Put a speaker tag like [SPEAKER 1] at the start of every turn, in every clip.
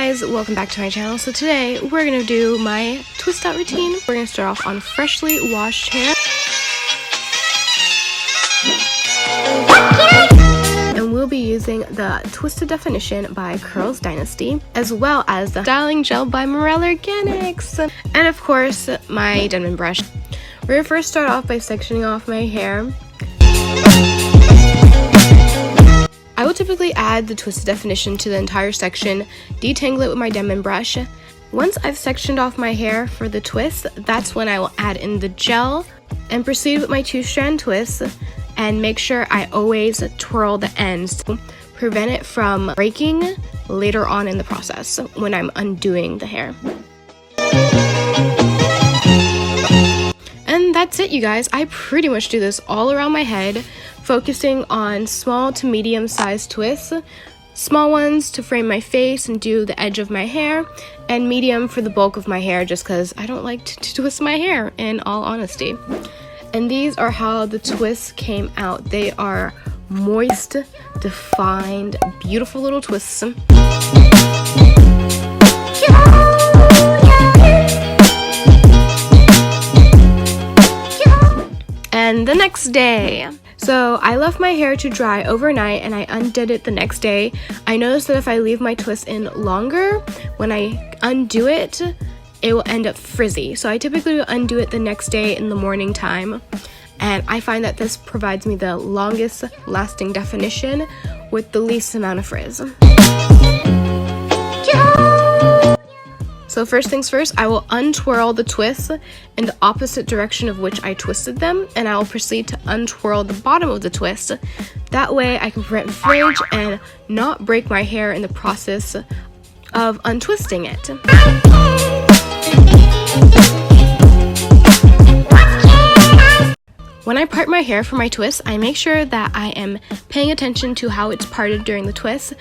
[SPEAKER 1] guys, welcome back to my channel. So today we're gonna do my twist out routine. We're gonna start off on freshly washed hair, and we'll be using the Twisted Definition by Curls Dynasty, as well as the styling gel by Morel Organics, and of course my Denman brush. We're gonna first start off by sectioning off my hair. I will typically add the Twisted Definition to the entire section, detangle it with my Denman brush. Once I've sectioned off my hair for the twist, that's when I will add in the gel and proceed with my 2-strand twist, and make sure I always twirl the ends to prevent it from breaking later on in the process when I'm undoing the hair. And that's it, you guys. I pretty much do this all around my head, focusing on small to medium sized twists, small ones to frame my face and do the edge of my hair, and medium for the bulk of my hair, just because I don't like to twist my hair, in all honesty. And these are how the twists came out. They are moist, defined, beautiful little twists. And the next day, so I left my hair to dry overnight and I undid it the next day. I noticed that if I leave my twist in longer, when I undo it, it will end up frizzy. So I typically will undo it the next day in the morning time. And I find that this provides me the longest lasting definition with the least amount of frizz. So first things first, I will untwirl the twists in the opposite direction of which I twisted them, and I will proceed to untwirl the bottom of the twist. That way I can prevent fringe and not break my hair in the process of untwisting it. When I part my hair for my twist, I make sure that I am paying attention to how it's parted during the twist,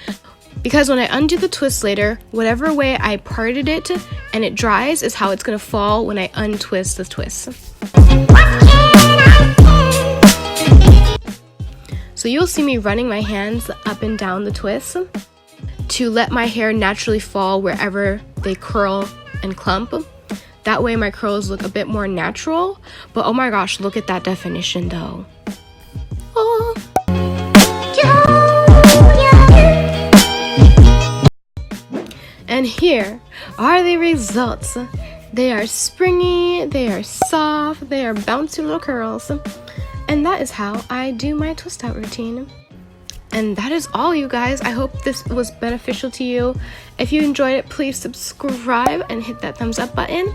[SPEAKER 1] because when I undo the twist later, whatever way I parted it and it dries is how it's going to fall when I untwist the twist. So you'll see me running my hands up and down the twist to let my hair naturally fall wherever they curl and clump. That way my curls look a bit more natural, but oh my gosh, look at that definition though. Oh. And here are the results. They are springy, they are soft, they are bouncy little curls. And that is how I do my twist out routine. And that is all, you guys. I hope this was beneficial to you. If you enjoyed it, please subscribe and hit that thumbs up button.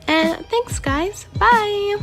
[SPEAKER 1] And thanks, guys. Bye.